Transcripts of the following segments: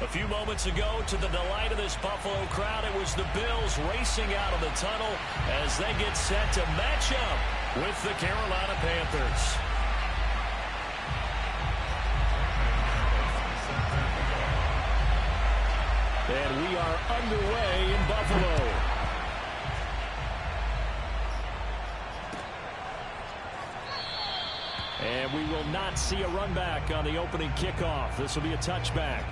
A few moments ago, to the delight of this Buffalo crowd, it was the Bills racing out of the tunnel as they get set to match up with the Carolina Panthers. And we are underway in Buffalo. And we will not see a run back on the opening kickoff. This will be a touchback.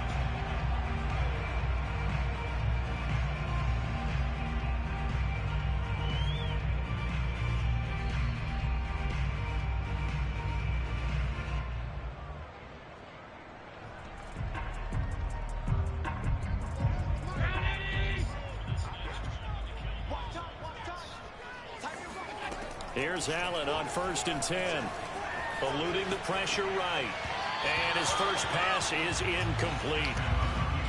Here's Allen on 1st and 10. Eluding the pressure right. And his first pass is incomplete.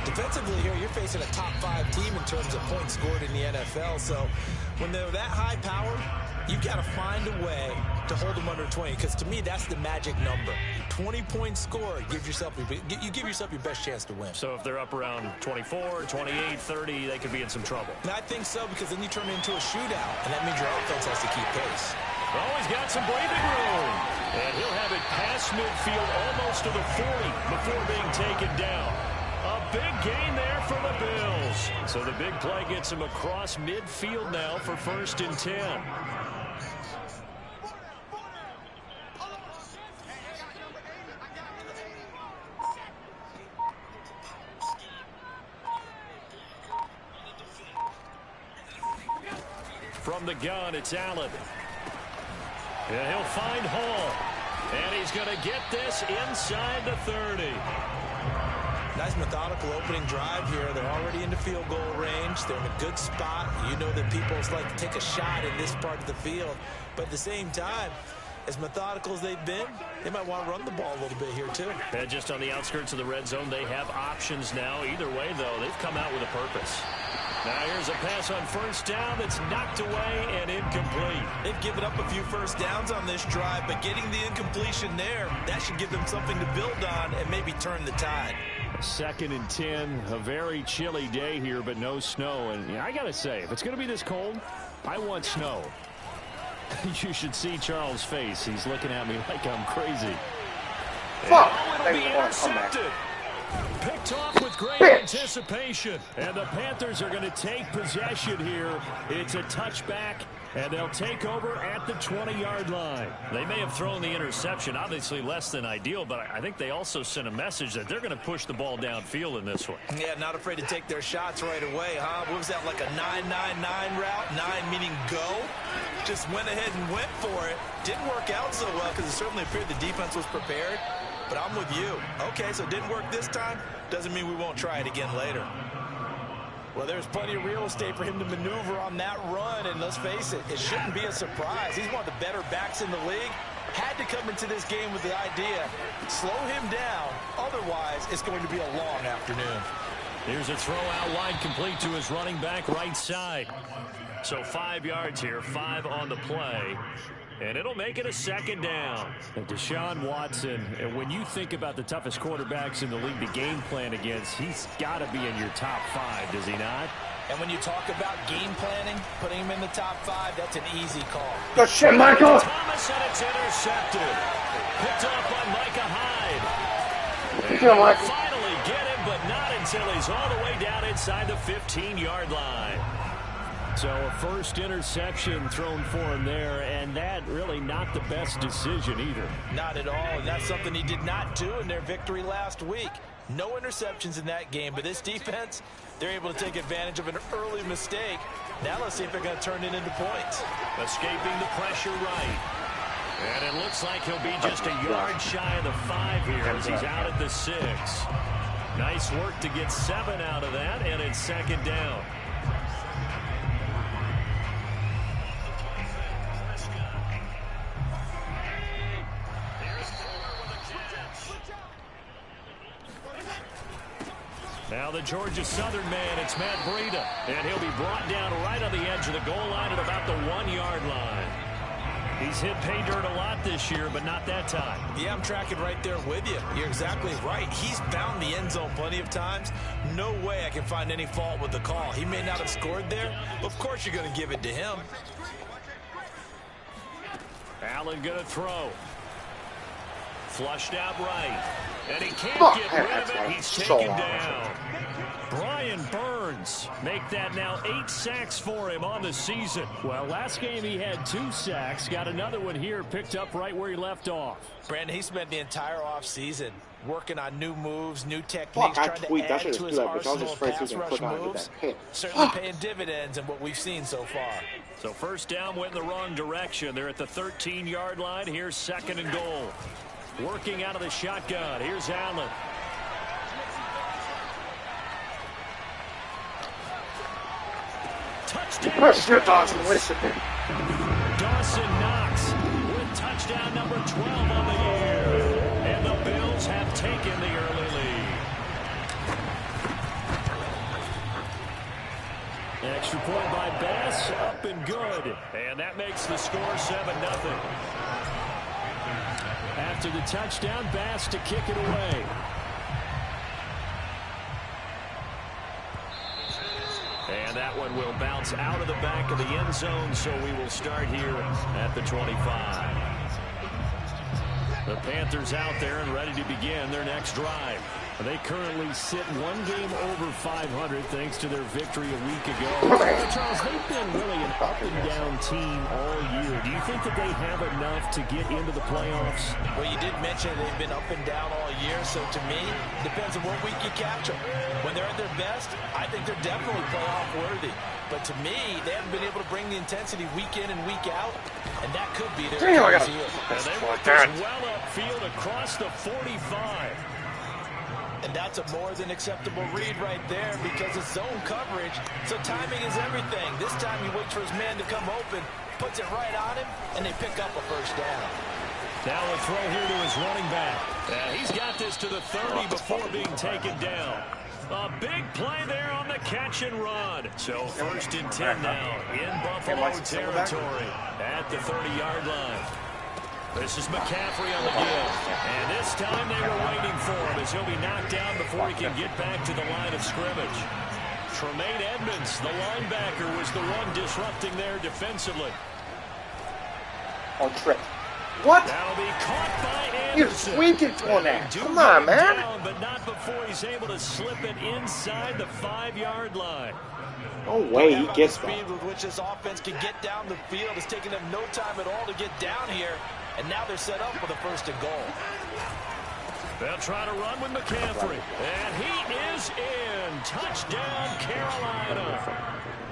Defensively here, you're facing a top 5 team in terms of points scored in the NFL. So when they're that high powered, you've got to find a way to hold them under 20. Because to me, that's the magic number. 20 points scored, you give yourself your best chance to win. So if they're up around 24, 28, 30, they could be in some trouble. And I think so, because then you turn it into a shootout, and that means your offense has to keep pace. Oh, he's got some breathing room. And he'll have it past midfield almost to the 40 before being taken down. A big gain there for the Bills. So the big play gets him across midfield now for 1st and 10. From the gun, it's Allen. And he'll find Hall. And he's going to get this inside the 30. Nice methodical opening drive here. They're already into field goal range. They're in a good spot. You know that people like to take a shot in this part of the field. But at the same time, as methodical as they've been, they might want to run the ball a little bit here too. And just on the outskirts of the red zone, they have options now. Either way, though, they've come out with a purpose. Now here's a pass on 1st down that's knocked away and incomplete. They've given up a few first downs on this drive, but getting the incompletion there, that should give them something to build on and maybe turn the tide. 2nd and 10, a very chilly day here, but no snow. And I got to say, if it's going to be this cold, I want snow. You should see Charles' face. He's looking at me like I'm crazy. Fuck! It'll be intercepted. Picked off with great anticipation. And the Panthers are going to take possession here. It's a touchback, and they'll take over at the 20-yard line. They may have thrown the interception, obviously less than ideal, but I think they also sent a message that they're going to push the ball downfield in this one. Yeah, not afraid to take their shots right away, huh? What was that, like a 9-9-9 route? 9 meaning go? Just went ahead and went for it. Didn't work out so well because it certainly appeared the defense was prepared. But I'm with you. Okay, so it didn't work this time. Doesn't mean we won't try it again later. Well, there's plenty of real estate for him to maneuver on that run. And let's face it, it shouldn't be a surprise. He's one of the better backs in the league. Had to come into this game with the idea, slow him down. Otherwise, it's going to be a long afternoon. Here's a throw out wide complete to his running back right side. So 5 yards here, 5 on the play. And it'll make it a 2nd down. And Deshaun Watson, and when you think about the toughest quarterbacks in the league to game plan against, he's got to be in your top 5, does he not? And when you talk about game planning, putting him in the top 5, that's an easy call. Good shit, Michael! Thomas, and it's intercepted. Picked off by Micah Hyde. Good shit, Michael. Finally get him, but not until he's all the way down inside the 15-yard line. So a first interception thrown for him there, and that really not the best decision either. Not at all, and that's something he did not do in their victory last week. No interceptions in that game, but this defense, they're able to take advantage of an early mistake. Now let's see if they're going to turn it into points. Escaping the pressure right. And it looks like he'll be just a yard shy of the 5 here as he's out at the 6. Nice work to get 7 out of that, and it's 2nd down. Now the Georgia Southern man, it's Matt Breida, and he'll be brought down right on the edge of the goal line at about the 1-yard line. He's hit pay dirt a lot this year, but not that time. Yeah, I'm tracking right there with you. You're exactly right. He's found the end zone plenty of times. No way I can find any fault with the call. He may not have scored there, but of course you're going to give it to him. Allen going to throw. Flushed out right. And he can't get rid of it. He's taken down. Brian Burns make that now 8 sacks for him on the season. Well, last game he had 2 sacks. Got another one here picked up right where he left off. Brandon, he spent the entire offseason working on new moves, new techniques, trying to add to his arsenal of pass rush moves. Certainly paying dividends in what we've seen so far. So first down went in the wrong direction. They're at the 13-yard line. Here's 2nd and goal. Working out of the shotgun. Here's Allen. Touchdown. Dawson, listen. Dawson Knox with touchdown number 12 on the year. And the Bills have taken the early lead. Extra point by Bass, up and good. And that makes the score 7-0. After the touchdown, Bass to kick it away. And that one will bounce out of the back of the end zone, so we will start here at the 25. The Panthers out there and ready to begin their next drive. They currently sit 1 game over 500 thanks to their victory a week ago. Charles, they've been really an up-and-down team all year. Do you think that they have enough to get into the playoffs? Well, you did mention they've been up and down all year, so to me, depends on what week you catch them. When they're at their best, I think they're definitely playoff-worthy. But to me, they haven't been able to bring the intensity week in and week out, and that could be their Achilles heel. And they worked this well upfield across the 45. And that's a more than acceptable read right there because it's zone coverage, so timing is everything. This time he waits for his man to come open, puts it right on him, and they pick up a first down. Now a throw here to his running back. He's got this to the 30 before being taken down. A big play there on the catch and run. So 1st and 10 now in Buffalo territory at the 30-yard line. This is McCaffrey on the give. And this time they were waiting for him as he'll be knocked down before he can get back to the line of scrimmage. Tremaine Edmonds, the linebacker, was the one disrupting there defensively. On trick. What? That'll be caught by Anderson. You sweet it on that. Come on, man. Down, but not before he's able to slip it inside the 5-yard line. No way he gets that. The speed with which this offense can get down the field. It's taken them no time at all to get down here. And now they're set up for the 1st and goal. They'll try to run with McCaffrey. And he is in. Touchdown, Carolina.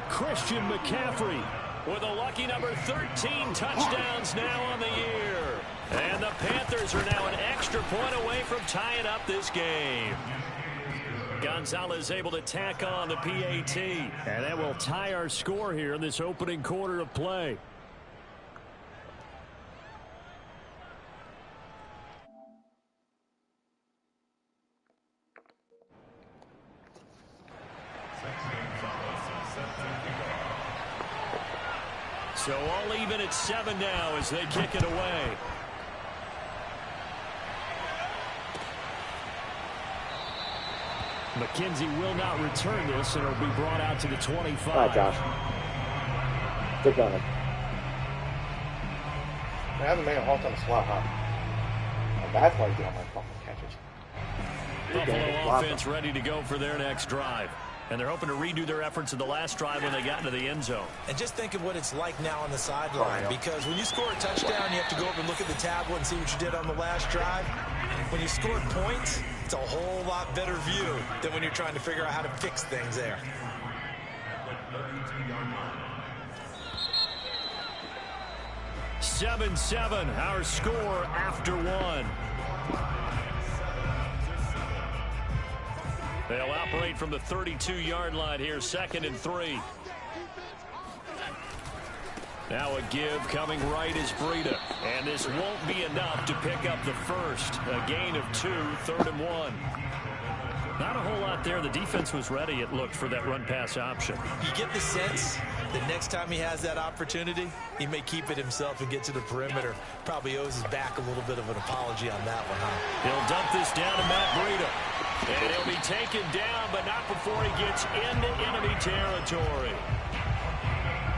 Christian McCaffrey with a lucky number 13 touchdowns now on the year. And the Panthers are now an extra point away from tying up this game. Gonzalez able to tack on the PAT. And that will tie our score here in this opening quarter of play. So all even at 7 now as they kick it away. McKenzie will not return this, and it'll be brought out to the 25. All right, Josh. Good gunning. I haven't made a halt on the slot, huh? And that's why you get on my fucking catches. Buffalo offense ready to go for their next drive. And they're hoping to redo their efforts in the last drive when they got into the end zone. And just think of what it's like now on the sideline. Because when you score a touchdown, you have to go over and look at the tablet and see what you did on the last drive. When you scored points, it's a whole lot better view than when you're trying to figure out how to fix things there. Seven, our score after 1. They'll operate from the 32-yard line here, 2nd and 3. Now a give coming right is Breida. And this won't be enough to pick up the first. A gain of 2, 3rd and 1. Not a whole lot there. The defense was ready, it looked, for that run-pass option. You get the sense that next time he has that opportunity, he may keep it himself and get to the perimeter. Probably owes his back a little bit of an apology on that one, huh? He'll dump this down to Matt Breida. And he'll be taken down, but not before he gets into enemy territory.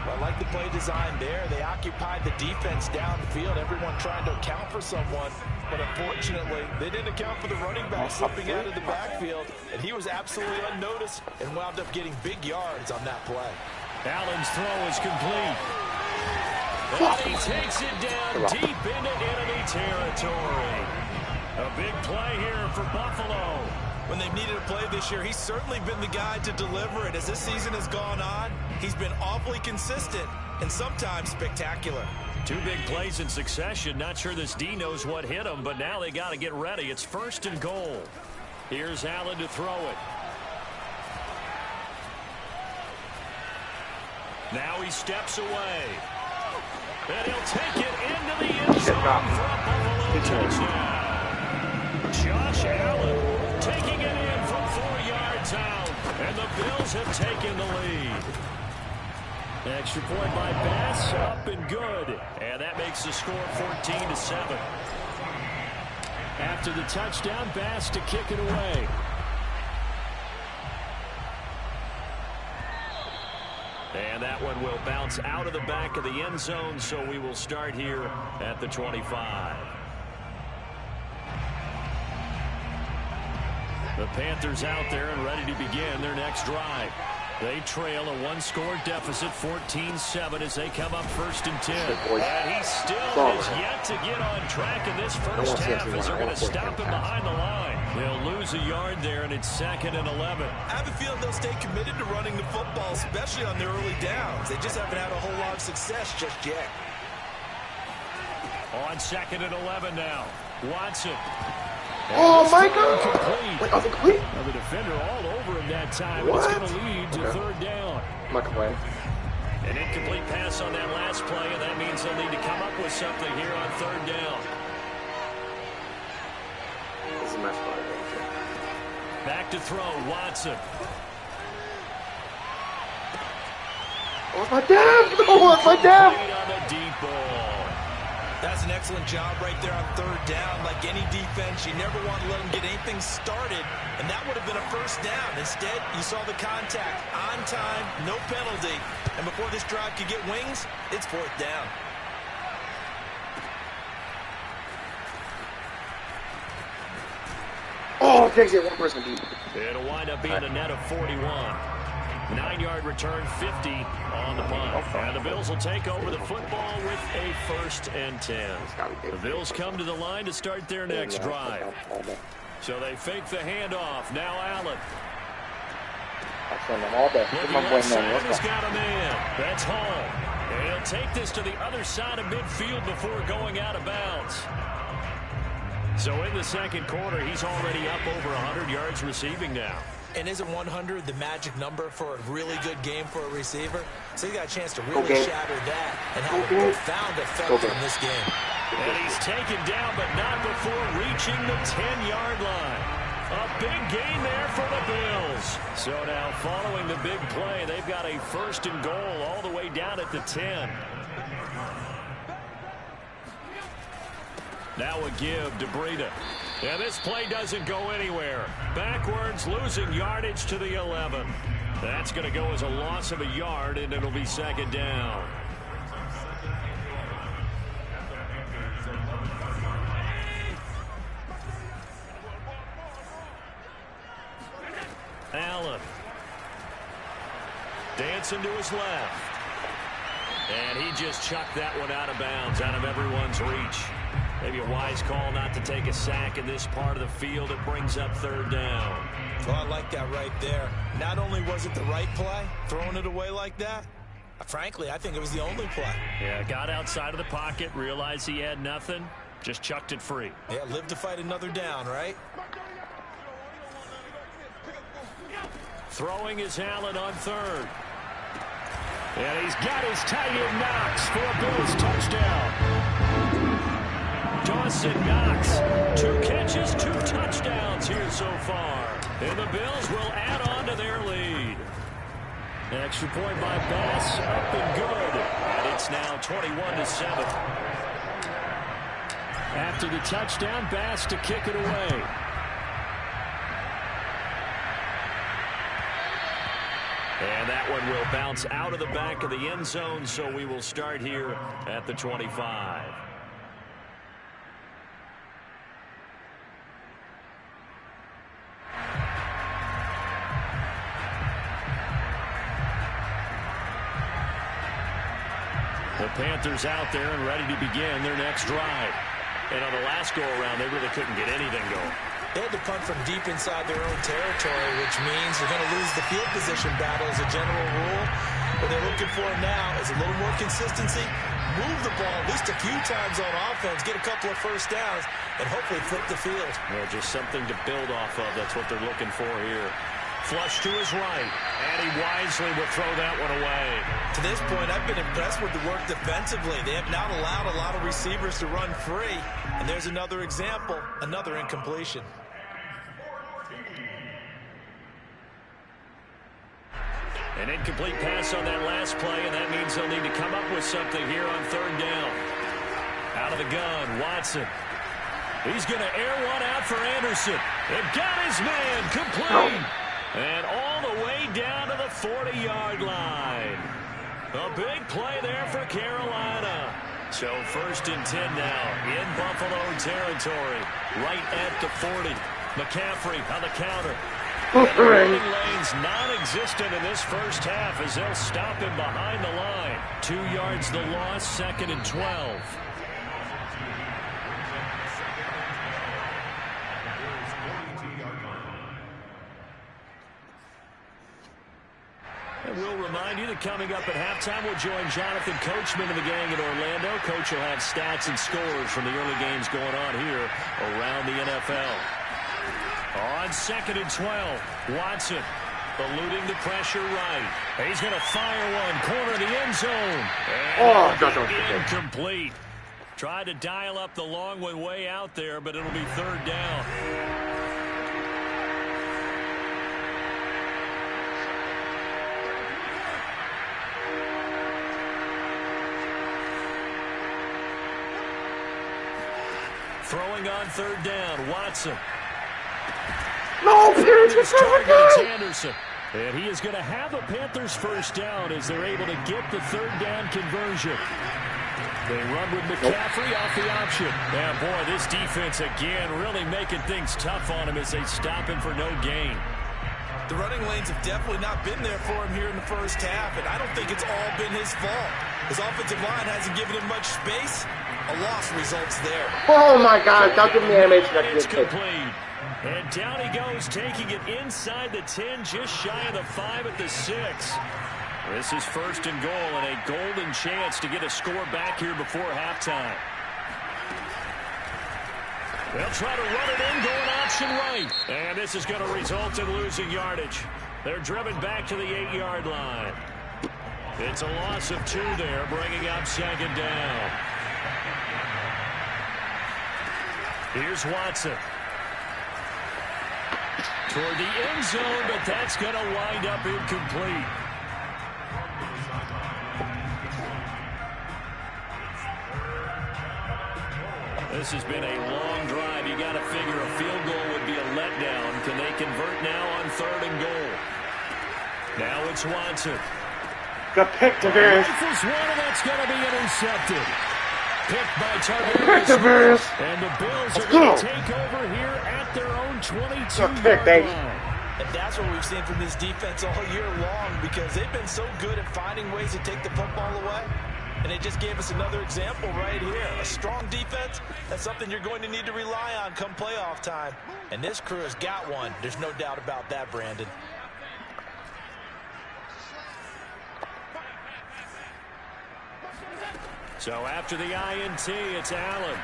I like the play design there. They occupied the defense downfield, everyone trying to account for someone. But unfortunately, they didn't account for the running back slipping out of the backfield. And he was absolutely unnoticed and wound up getting big yards on that play. Allen's throw is complete. And he takes it down deep into enemy territory. A big play here for Buffalo. When they've needed a play this year, he's certainly been the guy to deliver it. As this season has gone on, he's been awfully consistent and sometimes spectacular. Two big plays in succession. Not sure this D knows what hit him, but now they got to get ready. It's 1st and goal. Here's Allen to throw it. Now he steps away. And he'll take it into the end zone for a Buffalo touchdown. Josh Allen taking it in from 4 yards out. And the Bills have taken the lead. Extra point by Bass, up and good. And that makes the score 14-7. After the touchdown, Bass to kick it away. And that one will bounce out of the back of the end zone, so we will start here at the 25. The Panthers out there and ready to begin their next drive. They trail a one-score deficit, 14-7, as they come up 1st and 10. And he still has yet to get on track in this first half as they're going to stop him behind the line. They'll lose a yard there, and it's 2nd and 11. I have a feeling they'll stay committed to running the football, especially on their early downs. They just haven't had a whole lot of success just yet. On 2nd and 11 now. Watson. Oh my God! Wait, was it complete? Now the defender all over him that time. It's going to lead to 3rd down. I'm not complaining. An incomplete pass on that last play, and that means they'll need to come up with something here on 3rd down. This is my spot. Back to throw, Watson. Oh, it's my damn! Oh, it's my damn! On the deep ball. That's an excellent job right there on 3rd down. Like any defense, you never want to let them get anything started, and that would have been a 1st down. Instead, you saw the contact on time, no penalty, and before this drive could get wings, it's 4th down. Oh, it takes it one person deep. It'll wind up being a net of 41. 9-yard return, 50 on the punt. And the Bills will take over the football with a 1st and 10. The Bills come to the line to start their next drive. So they fake the handoff. Now Allen. The left side has got a man. That's home. And he'll take this to the other side of midfield before going out of bounds. So in the 2nd quarter, he's already up over 100 yards receiving now. And isn't 100 the magic number for a really good game for a receiver? So he got a chance to really shatter that and have a profound effect on this game. And he's taken down, but not before reaching the 10-yard line. A big gain there for the Bills. So now following the big play, they've got a 1st and goal all the way down at the 10. Now a give to Breida. Yeah, this play doesn't go anywhere. Backwards, losing yardage to the 11. That's going to go as a loss of a yard, and it'll be 2nd down. Allen. Dancing to his left. And he just chucked that one out of bounds, out of everyone's reach. Maybe a wise call not to take a sack in this part of the field. It brings up 3rd down. Well, I like that right there. Not only was it the right play, throwing it away like that, frankly, I think it was the only play. Yeah, got outside of the pocket, realized he had nothing, just chucked it free. Yeah, live to fight another down, right? Throwing is Allen on 3rd. And he's got his tight end Knox for a Bills touchdown. Dawson Knox, 2 catches, 2 touchdowns here so far. And the Bills will add on to their lead. Extra point by Bass, up and good. And it's now 21-7. After the touchdown, Bass to kick it away. And that one will bounce out of the back of the end zone, so we will start here at the 25. The Panthers out there and ready to begin their next drive. And on the last go-around, they really couldn't get anything going. They had to punt from deep inside their own territory, which means they're going to lose the field position battle as a general rule. What they're looking for now is a little more consistency, move the ball at least a few times on offense, get a couple of first downs, and hopefully flip the field. Well, just something to build off of. That's what they're looking for here. Flush to his right, and he wisely will throw that one away. To this point, I've been impressed with the work defensively. They have not allowed a lot of receivers to run free. And there's another example, another incompletion. An incomplete pass on that last play, and that means they'll need to come up with something here on third down. Out of the gun, Watson. He's going to air one out for Anderson. It got his man complete. And all the way down to the 40-yard line. A big play there for Carolina. So 1st and 10 now in Buffalo territory. Right at the 40. McCaffrey on the counter. Running lanes non-existent in this first half as they'll stop him behind the line. 2 yards the loss, 2nd and 12. And we'll remind you that coming up at halftime, we'll join Jonathan Coachman and the gang in Orlando. Coach will have stats and scores from the early games going on here around the NFL. On 2nd and 12, Watson eluding the pressure right. He's going to fire one, corner of the end zone. And incomplete. Tried to dial up the long one way out there, but it'll be 3rd down. Throwing on 3rd down, Watson. No, Panthers target Anderson. And he is going to have the Panthers first down as they're able to get the 3rd down conversion. They run with McCaffrey off the option. Yeah, boy, this defense again really making things tough on him as they stop him for no gain. The running lanes have definitely not been there for him here in the first half, and I don't think it's all been his fault. His offensive line hasn't given him much space. A loss results there. Oh my God! Don't give me the animation. It's complete. And down he goes, taking it inside the 10, just shy of the 5 at the 6. This is 1st and goal, and a golden chance to get a score back here before halftime. They'll try to run it in, going option right. And this is going to result in losing yardage. They're driven back to the 8-yard line. It's a loss of 2 there, bringing up 2nd down. Here's Watson. Toward the end zone, but that's going to wind up incomplete. This has been a long drive. You got to figure a field goal would be a letdown. Can they convert now on 3rd and goal? Now it's Watson. Got picked, Tavares. Rifles one, and that's going to be intercepted. Picked by Tavares. And the Bills are going to take over here at their own 22-yard line. And that's what we've seen from this defense all year long, because they've been so good at finding ways to take the football away. And they just gave us another example right here. A strong defense, that's something you're going to need to rely on come playoff time. And this crew has got one. There's no doubt about that, Brandon. So after the INT, it's Allen.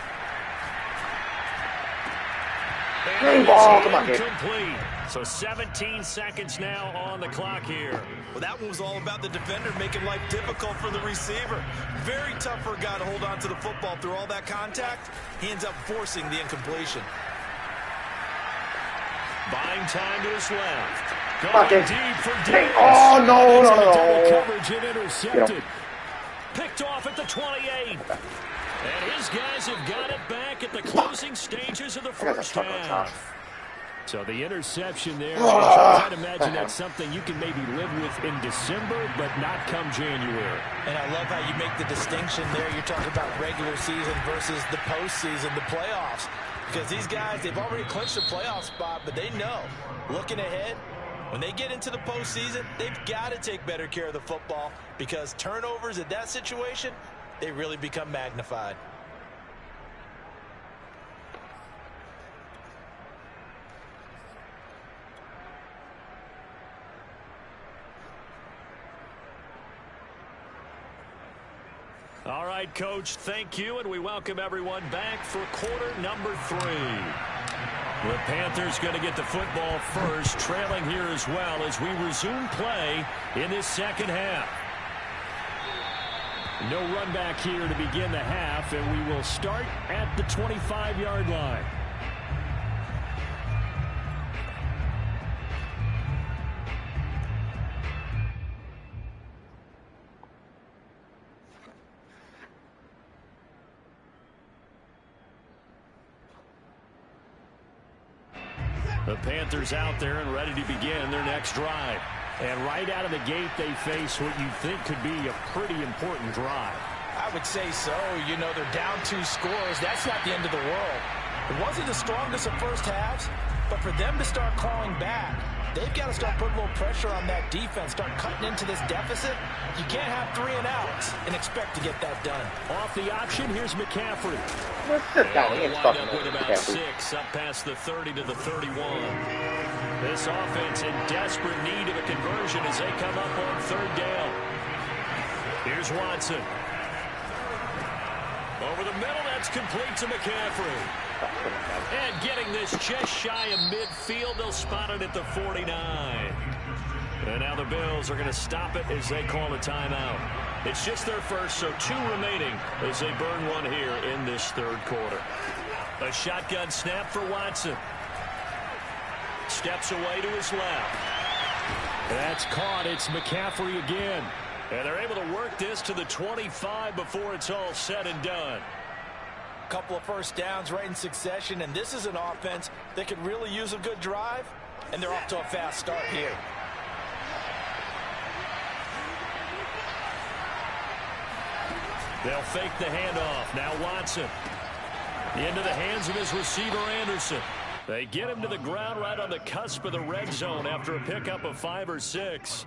Play ball, come on, kid. Complete. So 17 seconds now on the clock here. Well, that one was all about the defender making life difficult for the receiver. Very tough for a guy to hold on to the football through all that contact. He ends up forcing the incompletion. Buying time to his left. Fuck Going it. deep for Davis. Oh, no, It's no, in no. double coverage and intercepted. Picked off at the 28. And his guys have got it back at the closing stages of the first half. So the interception there, I'd imagine that's something you can maybe live with in December, but not come January. And I love how you make the distinction there. You're talking about regular season versus the postseason, the playoffs. Because these guys, they've already clinched a playoff spot, but they know, looking ahead, when they get into the postseason, they've got to take better care of the football because turnovers at that situation, they really become magnified. All right, Coach, thank you, and we welcome everyone back for quarter number 3. The Panthers going to get the football first, trailing here as well as we resume play in this second half. No run back here to begin the half, and we will start at the 25-yard line. The Panthers out there and ready to begin their next drive. And right out of the gate, they face what you think could be a pretty important drive. I would say so. You know, they're down 2 scores. That's not the end of the world. It wasn't the strongest of first halves, but for them to start clawing back, they've got to start putting a little pressure on that defense, start cutting into this deficit. You can't have 3 and outs and expect to get that done. Off the option, here's McCaffrey. Let's sit down. He ain't Wind fucking up with about McCaffrey. 6, up past the 30 to the 31. This offense in desperate need of a conversion as they come up on 3rd down. Here's Watson. Over the middle, that's complete to McCaffrey. And getting this just shy of midfield, they'll spot it at the 49. And now the Bills are going to stop it as they call a timeout. It's just their first, so 2 remaining as they burn one here in this 3rd quarter. A shotgun snap for Watson. Steps away to his left. That's caught. It's McCaffrey again. And they're able to work this to the 25 before it's all said and done. Couple of first downs right in succession, and this is an offense that could really use a good drive, and they're off to a fast start here. They'll fake the handoff. Now Watson. Into the hands of his receiver, Anderson. They get him to the ground right on the cusp of the red zone after a pickup of 5 or 6.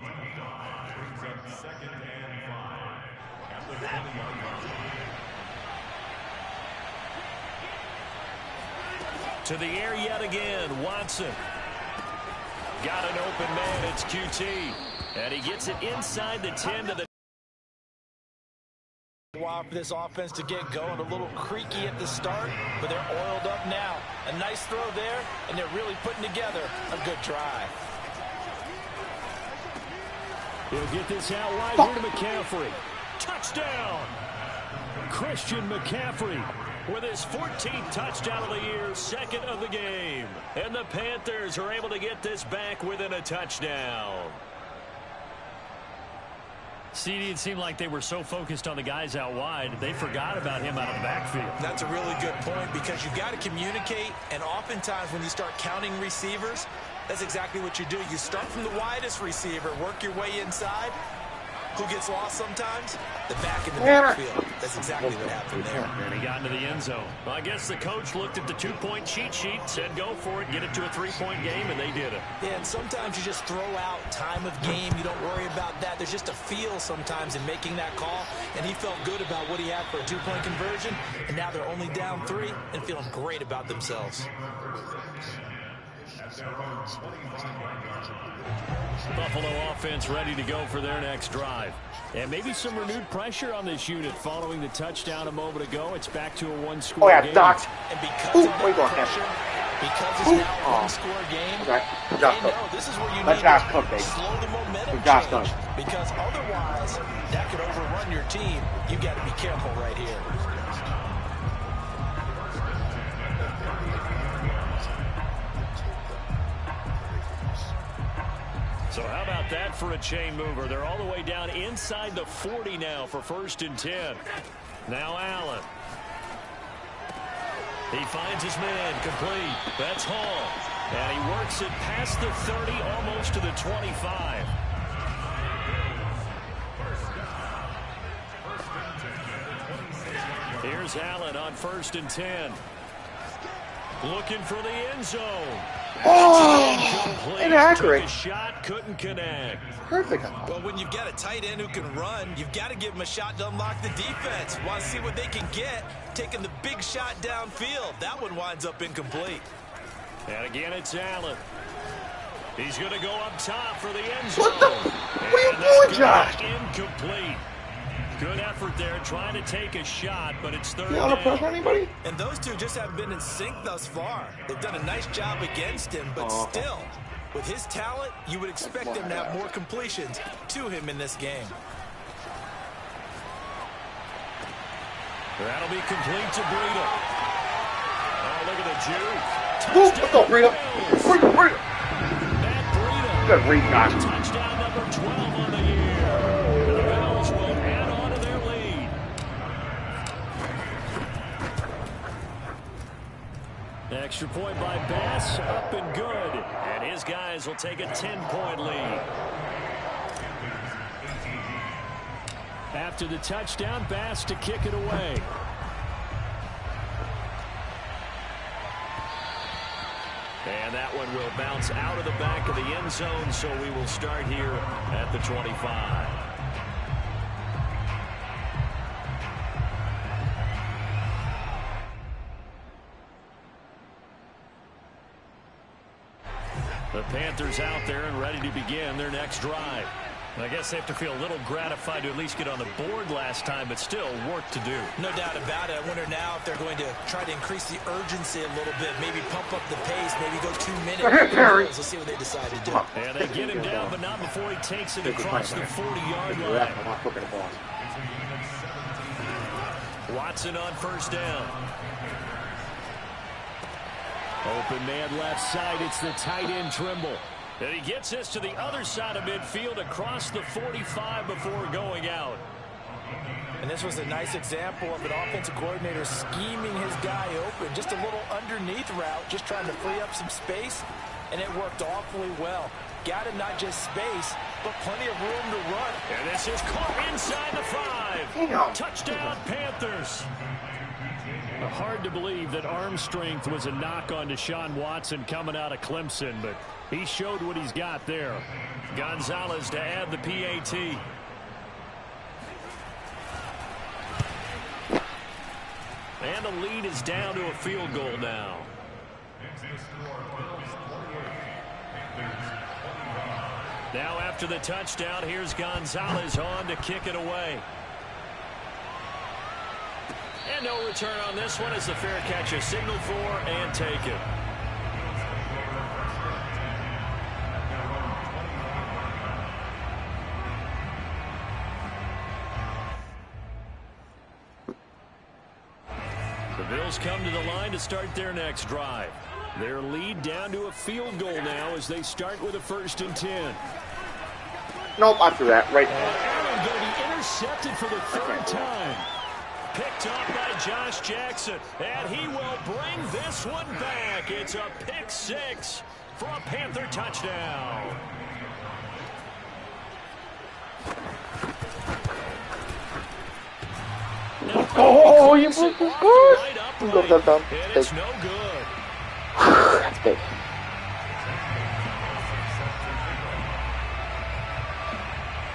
To the air yet again, Watson. Got an open man, it's QT. And he gets it inside the 10 to the... While for this offense to get going, a little creaky at the start, but they're oiled up now. A nice throw there, and they're really putting together a good drive. He'll get this out wide here to McCaffrey. Touchdown! Christian McCaffrey with his 14th touchdown of the year, 2nd of the game. And the Panthers are able to get this back within a touchdown. CD, it seemed like they were so focused on the guys out wide, they forgot about him out of the backfield. That's a really good point because you've got to communicate, and oftentimes when you start counting receivers, that's exactly what you do. You start from the widest receiver, work your way inside. Who gets lost sometimes? The back in the backfield. That's exactly what happened there. And he got into the end zone. Well, I guess the coach looked at the 2-point cheat sheet, said go for it, get it to a 3-point game, and they did it. Yeah, and sometimes you just throw out time of game. You don't worry about that. There's just a feel sometimes in making that call, and he felt good about what he had for a 2-point conversion, and now they're only down 3 and feeling great about themselves. Buffalo offense ready to go for their next drive. And maybe some renewed pressure on this unit following the touchdown a moment ago. It's back to a 1-score game. Doc. And because of that pressure, because it's now a 1-score game, they know this is where you need to slow the momentum change. Because otherwise, that could overrun your team. You've got to be careful right here. So how about that for a chain mover? They're all the way down inside the 40 now for 1st and 10. Now Allen. He finds his man complete. That's Hall. And he works it past the 30, almost to the 25. Here's Allen on 1st and 10. Looking for the end zone. Oh, inaccurate. Took a shot, couldn't connect. Perfect. Well, when you've got a tight end who can run, you've got to give him a shot to unlock the defense. Want to see what they can get, taking the big shot downfield. That one winds up incomplete. And again, it's Allen. He's going to go up top for the end zone. What are you doing, Josh? Incomplete. Good effort there, trying to take a shot, but it's 3rd You want to press anybody? And those two just haven't been in sync thus far. They've done a nice job against him, but still, with his talent, you would expect him to have more completions to him in this game. That'll be complete to Breida. Oh, look at the juke. Let's go, Breida. Breida. Matt Breida. Good read, Josh. Touchdown number 12 on the year. And the Bills will add on to their lead. Extra point by Bass, up and good. And his guys will take a 10-point lead. After the touchdown, Bass to kick it away. And that one will bounce out of the back of the end zone, so we will start here at the 25. The Panthers out there and ready to begin their next drive. And I guess they have to feel a little gratified to at least get on the board last time, but still work to do. No doubt about it. I wonder now if they're going to try to increase the urgency a little bit, maybe pump up the pace, maybe go 2 minutes. Let's see what they decide to do. And they get him down, but not before he takes it across the 40-yard line. Watson on 1st down. Open man left side. It's the tight end Trimble. And he gets this to the other side of midfield across the 45 before going out. And this was a nice example of an offensive coordinator scheming his guy open. Just a little underneath route, just trying to free up some space, and it worked awfully well. Got him not just space, but plenty of room to run. And this is caught inside the 5. Touchdown, Panthers. Hard to believe that arm strength was a knock on Deshaun Watson coming out of Clemson, but he showed what he's got there. Gonzalez to add the PAT. And the lead is down to a field goal now. Now after the touchdown, here's Gonzalez on to kick it away. And no return on this one as the fair catch is signaled for and taken. The Bills come to the line to start their next drive. Their lead down to a field goal now as they start with a 1st and 10. Nope, after that, right now. Allen going to be intercepted for the 3rd time. Picked up by Josh Jackson, and he will bring this one back. It's a pick 6 for a Panther touchdown. Oh, you broke this good. Right up, and it's no good. That's big.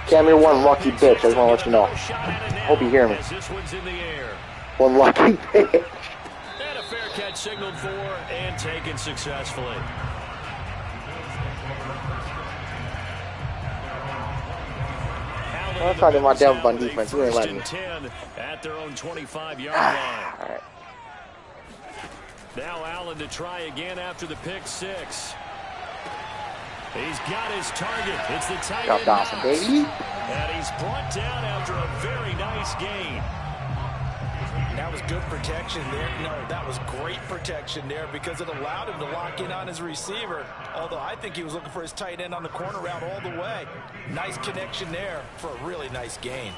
Cam, you're one lucky bitch. I just want to let you know. Hope you hear me. This one's in the air. One lucky bitch. And a fair catch signaled for and taken successfully. I'm talking about Devin on defense. You ain't letting me. 10 at their own 25-yard line. All right. Now Allen to try again after the pick 6. He's got his target. It's the tight end Dawson, baby. And he's brought down after a very nice gain. That was good protection there. No, that was great protection there because it allowed him to lock in on his receiver. Although I think he was looking for his tight end on the corner route all the way. Nice connection there for a really nice gain.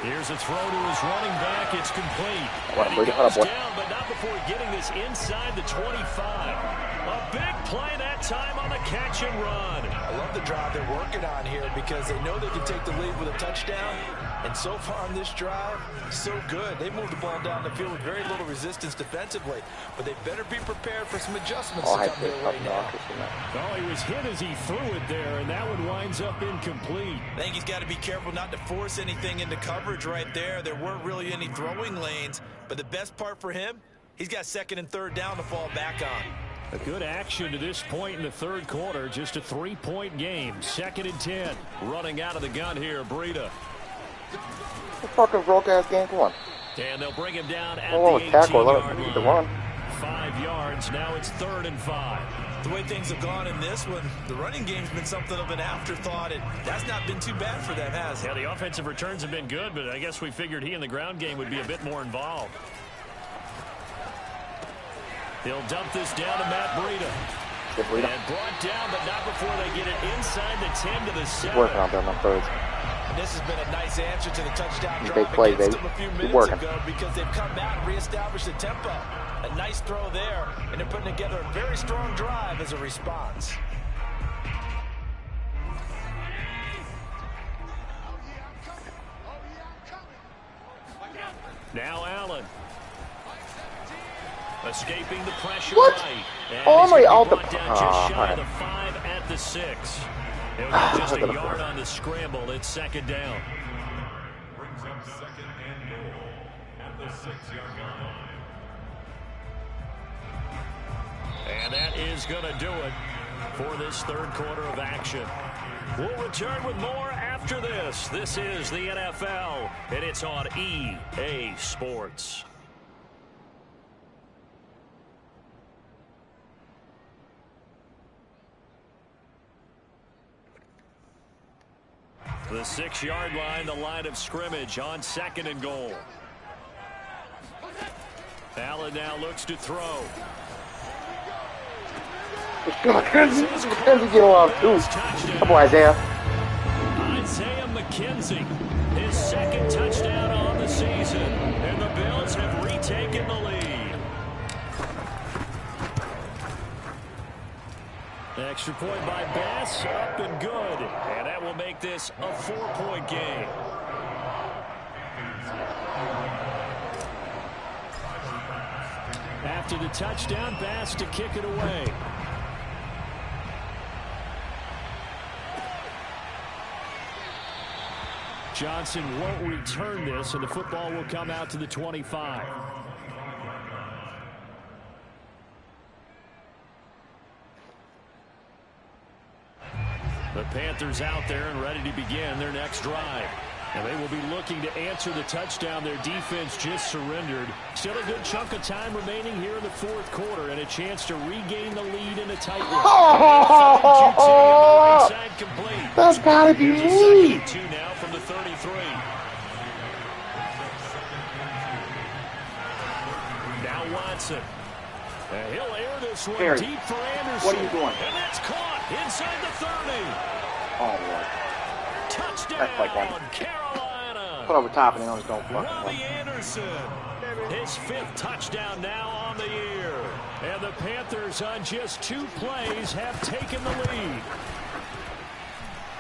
Here's a throw to his running back. It's complete. And he goes down, but not before getting this inside the 25. A big play that time on the catch and run. I love the drive they're working on here because they know they can take the lead with a touchdown. And so far on this drive, so good. They moved the ball down the field with very little resistance defensively. But they better be prepared for some adjustments to come their way now. Oh, he was hit as he threw it there, and that one winds up incomplete. I think he's got to be careful not to force anything into coverage right there. There weren't really any throwing lanes. But the best part for him, he's got second and third down to fall back on. A good action to this point in the third quarter. Just a 3-point game. 2nd and 10. Running out of the gun here, Breida. The fucking broke-ass game, come on. And they'll bring him down at the tackle, let him line. the run. 5 yards. Now it's 3rd and 5. The way things have gone in this one, the running game's been something of an afterthought, and that's not been too bad for them, has it? Yeah, the offensive returns have been good, but I guess we figured he in the ground game would be a bit more involved. They'll dump this down to Matt Breida. And brought down, but not before they get it inside the 10 to the 7. Working on them on thirds. And this has been a nice answer to the touchdown drive Big play, against baby. them a few Keep minutes working. ago because they've come back and reestablished the tempo. A nice throw there, and they're putting together a very strong drive as a response. Now Allen. Escaping the pressure What? right. And Oh, my, out the... just shy right. of the 5 at the 6. It was just a yard on the scramble. It's 2nd down. Brings up 2nd and goal at the 6-yard line. And that is going to do it for this third quarter of action. We'll return with more after this. This is the NFL, and it's on EA Sports. The 6-yard line, the line of scrimmage on 2nd and goal. Allen now looks to throw. McKenzie get along too. Come on, Isaiah. Isaiah McKenzie, his 2nd touchdown on the season. And the Bills have retaken the lead. Extra point by Bass, up and good. And that will make this a 4-point game. After the touchdown, Bass to kick it away. Johnson won't return this, and the football will come out to the 25. The Panthers out there and ready to begin their next drive. And they will be looking to answer the touchdown their defense just surrendered. Still a good chunk of time remaining here in the fourth quarter and a chance to regain the lead in a tight one. Oh, right complete. That's gotta be me. 2 now from the 33. Now Watson. And he'll air this one Harry, deep for Anderson. what are you doing? And that's caught inside the 30. Oh, Lord. Touchdown, That's like one. Carolina. Put over top and then just don't fucking Robbie Anderson, his 5th touchdown now on the year. And the Panthers on just 2 plays have taken the lead.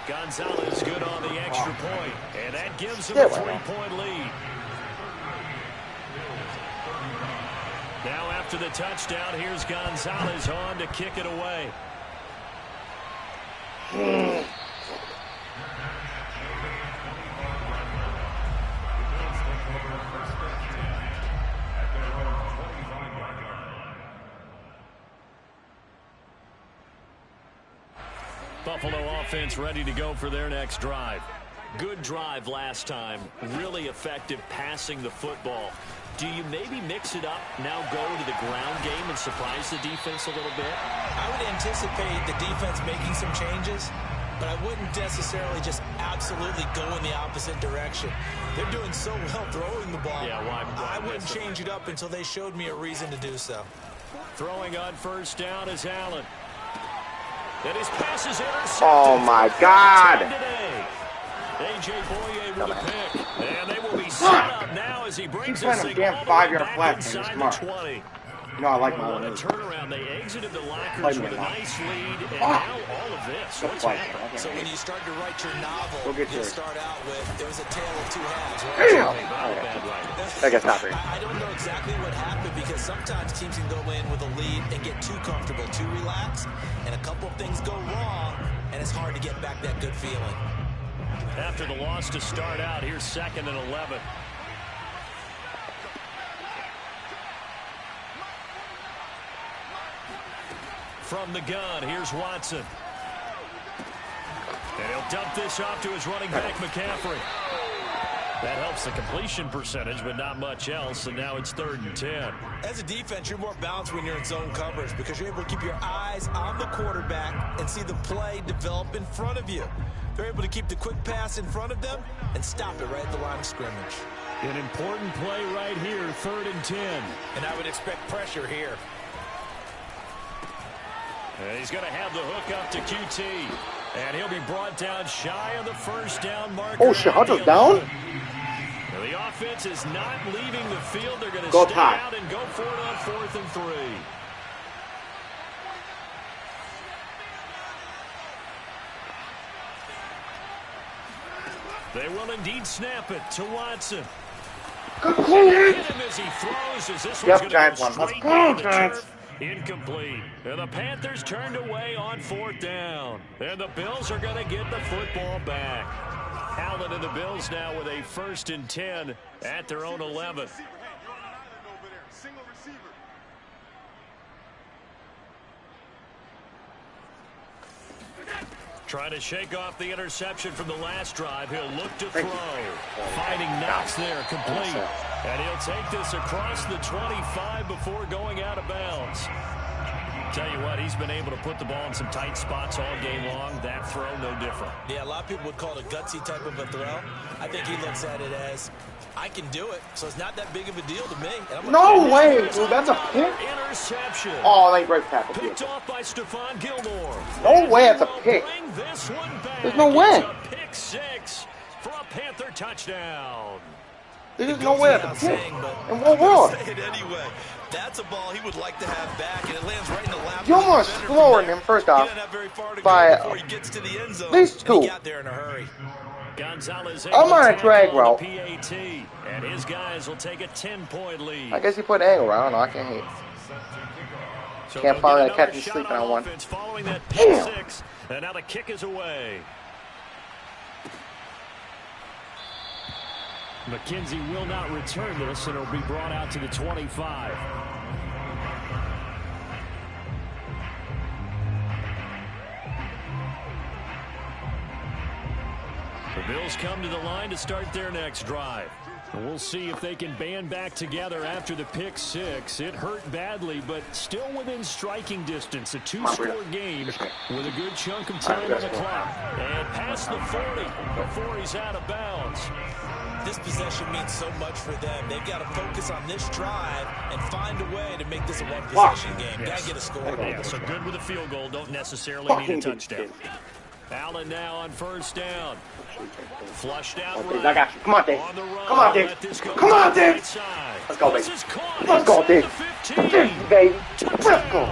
Gonzalez good on the extra point, and that gives them a 3-point lead. Now after the touchdown, here's Gonzalez on to kick it away. Buffalo offense ready to go for their next drive. Good drive last time. Really effective passing the football. Do you maybe mix it up, now go to the ground game and surprise the defense a little bit? I would anticipate the defense making some changes, but I wouldn't necessarily just absolutely go in the opposite direction. They're doing so well throwing the ball. Yeah, why I wouldn't change it up until they showed me a reason to do so. Throwing on first down is Allen. And his pass is intercepted. Oh my God! A.J. Boye with a pick. And they will be set up now as he brings this thing all the way back inside the 20. No, I like my On a own. turnaround, they exited the lockers with a nice lead, and now all of this. What's happening? So when you start to write your novel, get you'll yours. start out with, there was a tale of two halves, right? I guess not really. I don't know exactly what happened because sometimes teams can go in with a lead and get too comfortable, too relaxed, and a couple of things go wrong, and it's hard to get back that good feeling. After the loss to start out, here's 2nd and 11. From the gun, here's Watson. And he'll dump this off to his running back, McCaffrey. That helps the completion percentage, but not much else, and now it's 3rd and 10. As a defense, you're more balanced when you're in zone coverage because you're able to keep your eyes on the quarterback and see the play develop in front of you. They're able to keep the quick pass in front of them and stop it right at the line of scrimmage. An important play right here, 3rd and 10. And I would expect pressure here. And he's going to have the hook up to QT. And he'll be brought down shy of the first down marker. Oh shit, Hunter's down? Now, the offense is not leaving the field. They're going to Go stay Ty. out and go for it on 4th and 3. They will indeed snap it to Watson. Complete. Hit him as he throws, as this Yep, one's Giants going to go won. straight Let's down go, the Giants. turf. Incomplete. And the Panthers turned away on 4th down. And the Bills are going to get the football back. Allen and the Bills now with a 1st and 10 at their own 11. Trying to shake off the interception from the last drive. He'll look to throw. Finding Knox there, complete. And he'll take this across the 25 before going out of bounds. Tell you what, he's been able to put the ball in some tight spots all game long. That throw, no different. Yeah, a lot of people would call it a gutsy type of a throw. I think he looks at it as, I can do it, so it's not that big of a deal to me. And No way, dude. That's a pick. Interception. Oh, they break tackle. Picked off by Stephon Gilmore. No way, it's a pick. Bring this one back. There's no way. It's a pick 6 for a Panther touchdown. There's no way that's a pick. saying, but In what world? say it anyway. That's a ball he would like to have back, and it lands right in the lap. Gilmore's slower than him, first off, He didn't have very far to by go before he gets to the end zone. at least and he 2. got there in a hurry. Gonzalez I'm on a drag route. PAT, and his guys will take a 10-point lead. I guess he put an angle around. I don't know. I can't hate. So Can't they'll find get a catch another and shot sleeping on on one. offense following that pick Damn. 6, and now the kick is away. McKenzie will not return this, and it'll be brought out to the 25. The Bills come to the line to start their next drive. And we'll see if they can band back together after the pick 6. It hurt badly, but still within striking distance. A 2-score game with a good chunk of time on the clock. And past the 40 before he's out of bounds. This possession means so much for them. They've got to focus on this drive and find a way to make this a one-possession game. Got to get a score. Yeah, so good with a field goal. Don't necessarily need a touchdown. Allen now on first down. Flushed out right. I got you. Come on, Dave. On the run. Come on, Dave. Let this go Come on, to the Dave. right side. Let's go, This baby. is caught Let's go, inside Dave. the 15. Baby. Let's go.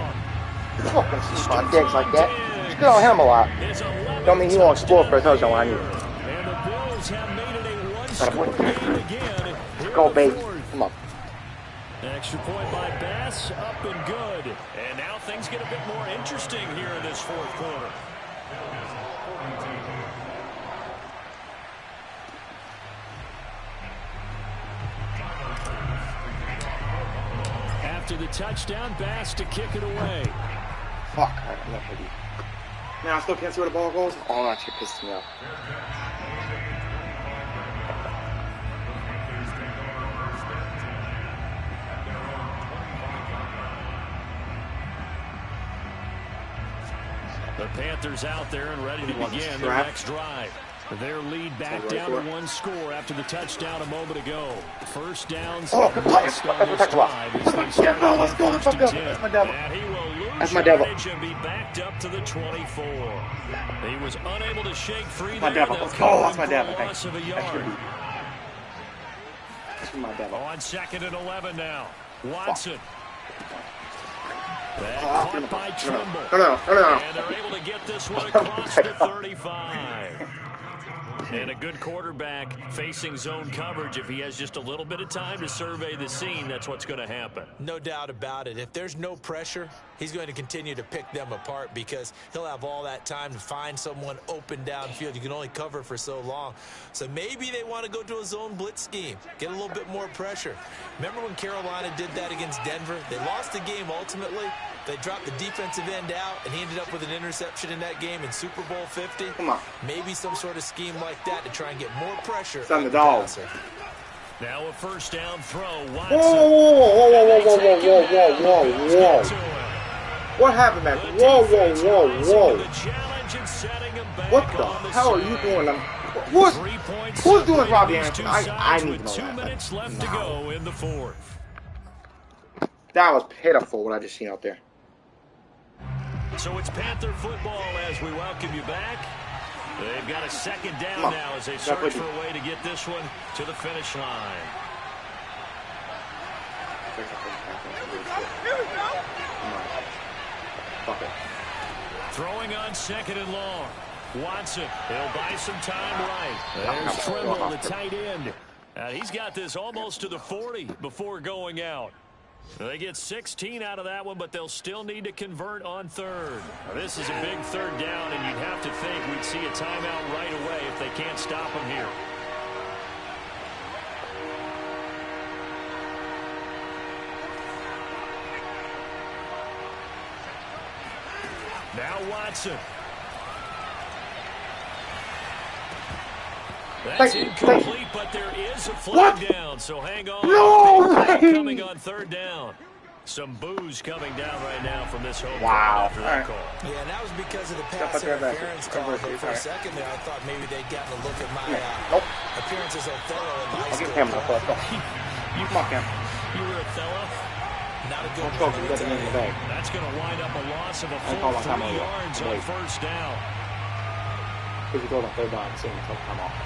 Fucking sleep on dicks like that. Just get on him a lot. Don't mean he won't explore for a touchdown when I need it. And the Bills have made it a Gotta one-score put game it. again. Let's go, baby. Come on. Extra point by Bass, up and good. And now things get a bit more interesting here in this 4th quarter. After the touchdown, Bass to kick it away. Fuck. I'm not ready. Man, I still can't see where the ball goes. Oh, that shit pisses me off. The Panthers out there and ready to begin their next drive. Their lead back down to one score after the touchdown a moment ago. First downs and must on this drive as they start on first and 10. And he will lose yardage and be backed up to the 24. He was unable to shake free there. Let's go. That's my devil. Loss of a yard. On 2nd and 11 now. Watson. Caught by Trimble. And they're able to get this one across the 35. And a good quarterback facing zone coverage. If he has just a little bit of time to survey the scene, that's what's going to happen. No doubt about it. If there's no pressure, he's going to continue to pick them apart because he'll have all that time to find someone open downfield. You can only cover for so long. So maybe they want to go to a zone blitz scheme, get a little bit more pressure. Remember when Carolina did that against Denver? They lost the game ultimately. They dropped the defensive end out, and he ended up with an interception in that game in Super Bowl 50. Come on. Maybe some sort of scheme like that to try and get more pressure. Send the dog. Now a first down throw. Whoa. What happened, man? Whoa. What the hell are you doing? Who's doing Robbie Anderson? I need to know 2 minutes left to go in the fourth. That was pitiful what I just seen out there. So it's Panther football as we welcome you back. They've got a second down now as they search for a way to get this one to the finish line. Throwing on 2nd and long. Watson, he'll buy some time right. There's Trimble, the tight end. He's got this almost to the 40 before going out. They get 16 out of that one, but they'll still need to convert on third. This is a big third down, and you'd have to think we'd see a timeout right away if they can't stop them here. Now Watson. That's incomplete, but there is a flag down, so hang on. No! Coming on third down. Some boos coming down right now from this home crowd after that call. Yeah, and that was because of the pass interference call. But for a second there, I thought maybe they'd gotten a look at my appearance as Othello in high school. You fuck him. You were Othello? Not a good That's going to wind up a loss of a full 3 yards on first down.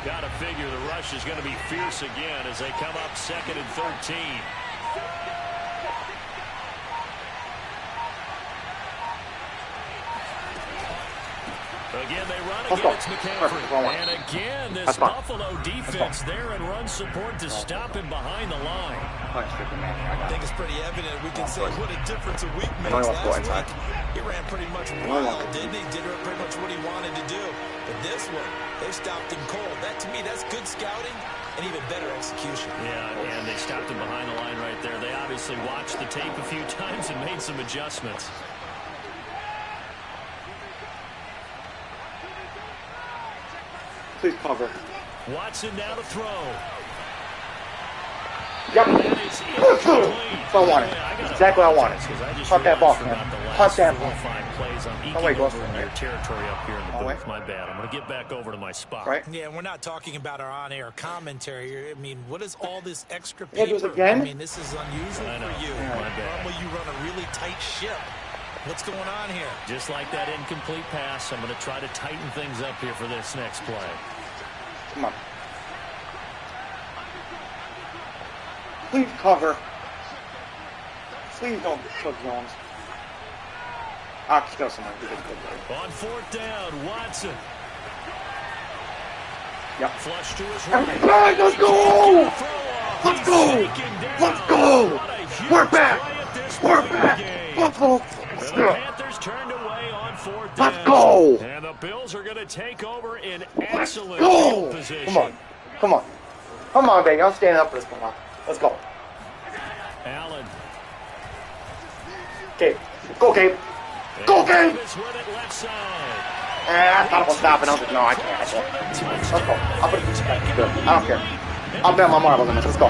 Gotta figure the rush is going to be fierce again as they come up 2nd and 13. Again, they run against McCaffrey. And again, this Buffalo defense there and run support to stop him behind the line. I think it's pretty evident. We can say what a difference a week makes. Last week, he ran pretty much wild, didn't he? Did pretty much what he wanted to do. But this one, they stopped him cold. That, to me, that's good scouting and even better execution. Yeah, and they stopped him behind the line right there. They obviously watched the tape a few times and made some adjustments. Please cover. Watson now to throw. Yep. That's what I wanted. Exactly what I wanted. Hunt that ball, man. Hunt that ball. Oh, wait, go from your territory up here in the booth. My bad. I'm going to get back over to my spot. Right. Yeah, we're not talking about our on-air commentary. I mean, what is all this extra Yeah, paper? again? I mean, this is unusual for you. Normally you run a really tight ship. What's going on here? Just like that incomplete pass, I'm going to try to tighten things up here for this next play. Come on. Please cover. Please don't put zones. I'll kill someone. On 4th down, Watson. Yep. Flush to his right. Right, let's go! Let's go! Let's go! We're back! We're back! Let's go! The Panthers turned away on 4th down. Let's go! And the Bills are going to take over in excellent Go! position. Come on. Come on. Come on, baby. I'm standing up for this. Come on. Let's go. Allen. Gabe. Go, Gabe. Go, Gabe! I thought I was stopping. I was like, no, I can't. Let's go. I'll put it good. I don't care. I'll bet my marbles on this. Let's go.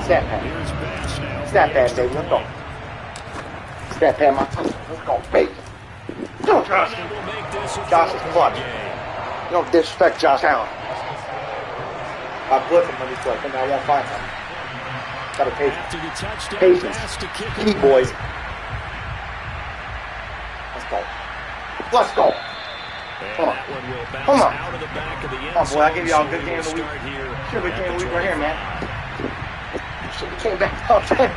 Stat pad. Stat pad, baby. Let's go. Stat pad, my touch. Let's go, baby. Josh. And that will make this a Josh is 4-point clutch. game. You don't disrespect Josh Allen. I blitz him when he's quick, and I won't find him. Gotta patience. After the touchdown Patience. pass to kick Key it boys. away. Let's go. Let's go. And Come on. that one will bounce Come on. out of the back of the end Come on, boy. I zone, give y'all a so good we game of will the week. start here Should be at game of the the week right here, man. 25. Should be came back out there.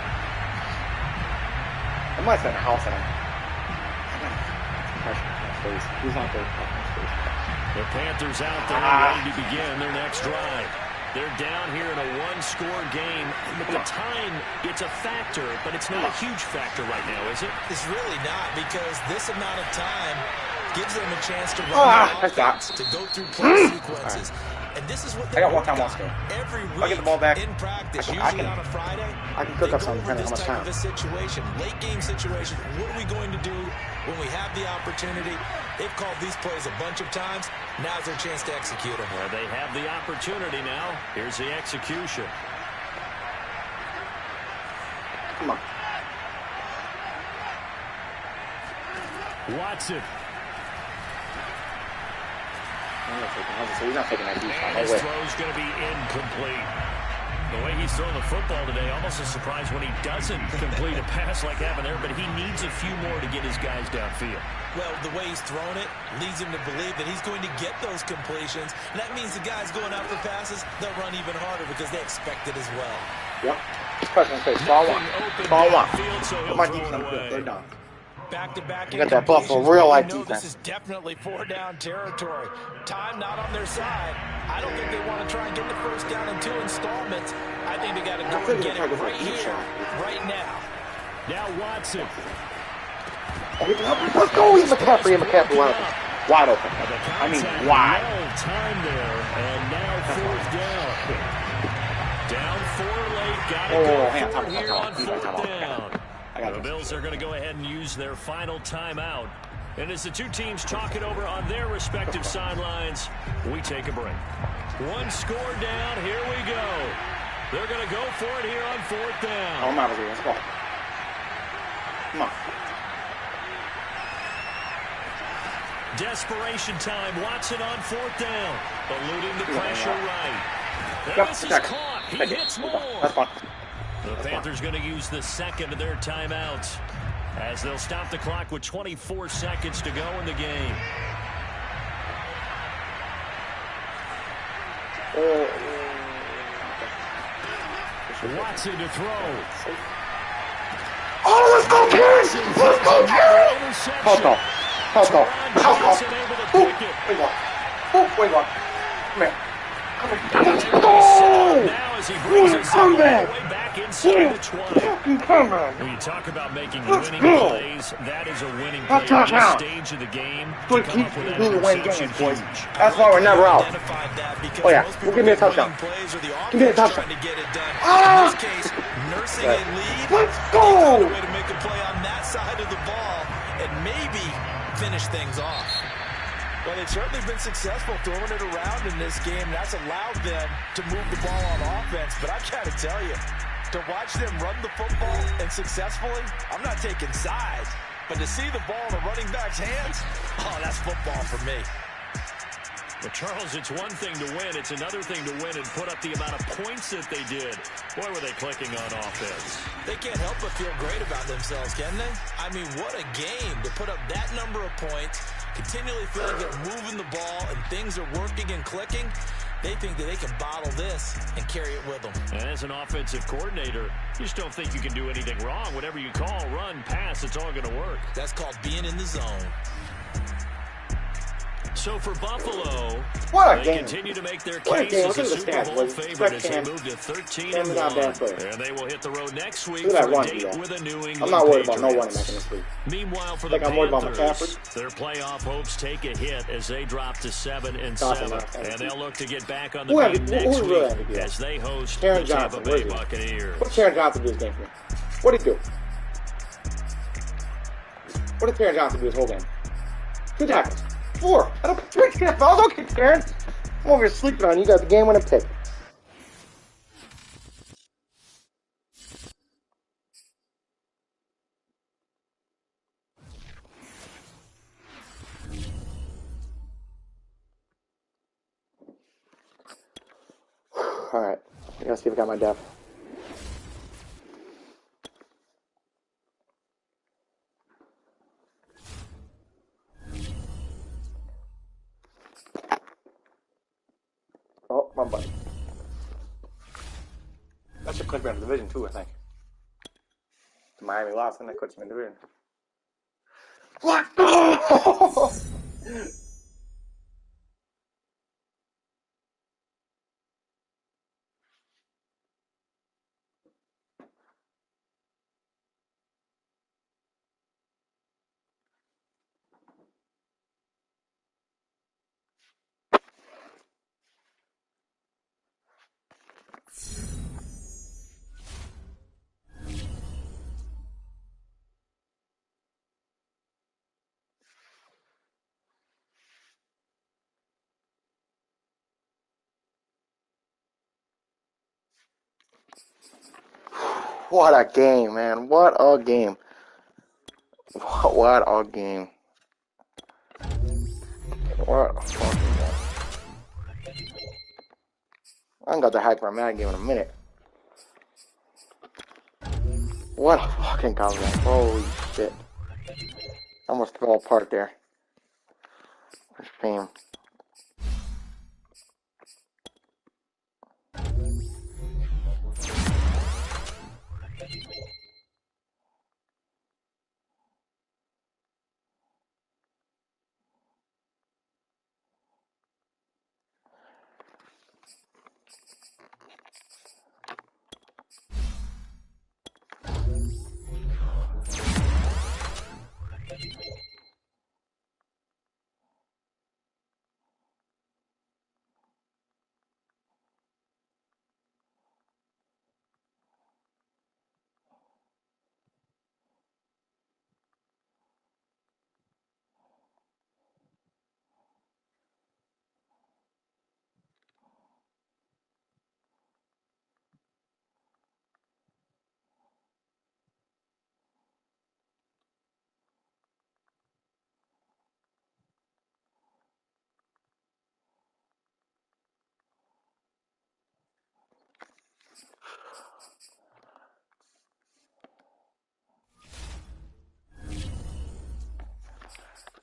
I might have in the house and he's not there. The Panthers out there ready to begin their next drive. They're down here in a one-score game. But the time, it's a factor, but it's not a huge factor right now, is it? It's really not, because this amount of time gives them a chance to run the offense, to go through play sequences. And this is what they I got one work time on on screen. every week. I'll get the ball back. In practice, I usually can- on a Friday. I can cook they up go something over depending this on how type much of a situation, late game situation. What are we going to do when we have the opportunity? They've called these plays a bunch of times. Now's their chance to execute them. Well, they have the opportunity now. Here's the execution. Come on. Watson. He's not taking that deep shot. And No his way. throw's going to be incomplete. The way he's throwing the football today, almost a surprise when he doesn't complete a pass like that there, but he needs a few more to get his guys downfield. Well, the way he's thrown it leads him to believe that he's going to get those completions. And that means the guys going out for passes, they'll run even harder because they expect it as well. Yep. Press on face. Ball one. Ball one. Field, so he'll My throw it defense away. good. They're done. Back-to-back You got that Buffalo incompletions, real but life you know defense. This is definitely four-down territory. Time not on their side. I don't think they want to try and get the first down in 2 installments. I think they got to go and get it right here, right now. Now Watson. Let's go. He's McCaffrey and McCaffrey wide open. I mean, wide. Well time there, and now fourth down. Down 4 late. Got to go for it here on fourth down. The Bills are going to go ahead and use their final timeout. And as the two teams talk it over on their respective sidelines, we take a break. One score down. Here we go. They're going to go for it here on fourth down. Oh, my God. Let's go. Come on. Desperation time. Watson on fourth down. Eluding the pressure right. Yep, And this is caught. He hits more. That's fine. The Panthers going to use the second of their timeouts as they'll stop the clock with 24 seconds to go in the game. Watson to throw. Oh, let's go, Terrence! Let's go, Terrence! Hold on. Hold on. Hold on. Wait one. Wait one. Come here. Come on. Now as he brings us all the way back inside the 20. Come on. When you talk about making winning plays, that is a winning play at this stage of the game. To come up with that interception, huge. That's why we're never out. Identified that because Oh, yeah. most Well, give me a people touchdown. winning plays are the Give me a offense touchdown. trying to get it done. Ah! In this case, nursing a lead. Let's They go. found a way to make a play on that side of the ball and maybe finish things off. Well, they've certainly been successful throwing it around in this game. That's allowed them to move the ball on offense. But I got to tell you, to watch them run the football and successfully, I'm not taking sides. But to see the ball in a running back's hands, oh, that's football for me. But, Charles, it's one thing to win. It's another thing to win and put up the amount of points that they did. Boy, were they clicking on offense. They can't help but feel great about themselves, can they? I mean, what a game to put up that number of points, continually feel like they're moving the ball and things are working and clicking. They think that they can bottle this and carry it with them. And as an offensive coordinator, you just don't think you can do anything wrong. Whatever you call, run, pass, it's all going to work. That's called being in the zone. So for Buffalo, What a they game. continue to make their What a case game. as Look a at the Super stats, Bowl boys. favorite as they Cam. move to 13-1. Cam's not a bad player. And they will hit the road next week Look at for that a run, date though. with a New England I'm not worried about no Patriots. running back in this league. Meanwhile, for Like the I'm worried about Panthers, McCaffrey. their playoff hopes take a hit as they drop to 7-7, and they'll look to get back on the Who game had- next who really week had to do that? as they host Taron the Tampa Johnson, Bay where is he? Buccaneers. What did Taron Johnson do this game for me? What did he do? What did Taron Johnson do this whole game? 2 tackles. 4. I don't 3 tackles. Okay, Taron. I'm over here sleeping on you. You got the game-winning pick. I gotta see if I got my depth. Oh, my buddy. That should click me on the division too, I think. Miami lost, and that puts me in division. What? What a game, man. What a game. What a game. What a fucking game. I ain't got the hype for a Madden game in a minute. What a fucking comeback. Holy shit. I almost fell apart there. Shame.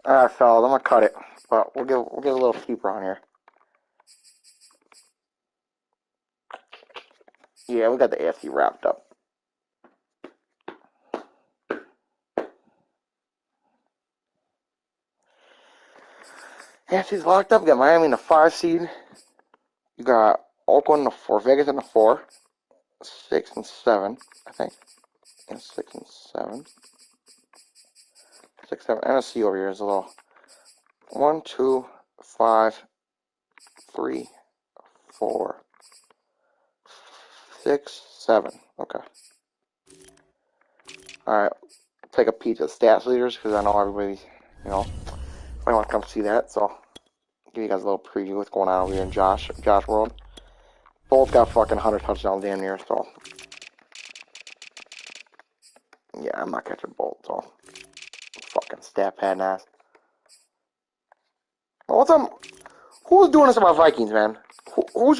Alright, fellas, I'm gonna cut it. But we'll give a little keeper on here. Yeah, we got the AFC wrapped up. AFC's locked up. We got Miami in the 5 seed. You got Oakland in the 4, Vegas in the 4, 6 and 7, I think. And 6 and 7. 6, 7. NFC over here is a little 1, 2, 5, 3, 4, 6, 7. Okay. Alright. Take a peek at the stats leaders because I know everybody, you know, I want to come see that. So, give you guys a little preview of what's going on over here in Josh World. Both got fucking 100 touchdowns damn near, so. Yeah, I'm not catching Bolt, so. Fucking stat pad ass. What's up? Who's doing this to my Vikings, man? Who's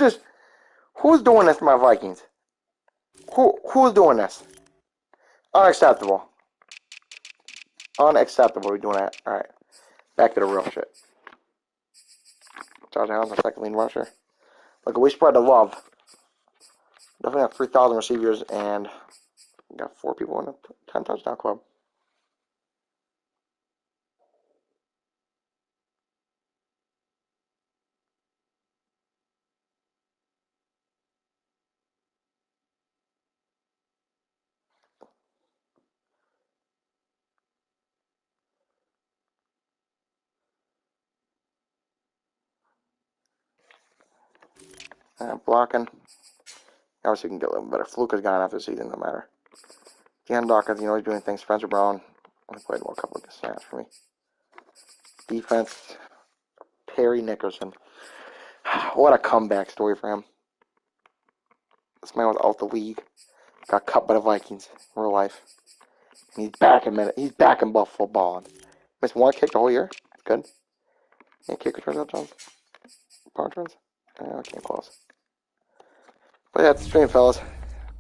doing this to my Vikings? Who's doing this? Unacceptable. Unacceptable. We're doing that. Alright. Back to the real shit. Josh Allen's the second lead rusher. Look, we spread the love. Definitely have 3,000 receivers, and we got 4 people in the 10 touchdown club. Blocking. Obviously, we can get a little better. Fluke has gone after the season, no matter. Dan Dawkins, you know, he's doing things. Spencer Brown only played a couple of snaps for me. Defense, Perry Nickerson. What a comeback story for him. This man was out the league. Got cut by the Vikings in real life. And he's back in Buffalo balling. Missed one kick the whole year. Good. And kick returns touchdowns. Punt returns. I can't close. But yeah, it's the stream, fellas.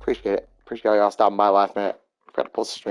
Appreciate it. Appreciate y'all stopping by last minute. Forgot to post the stream.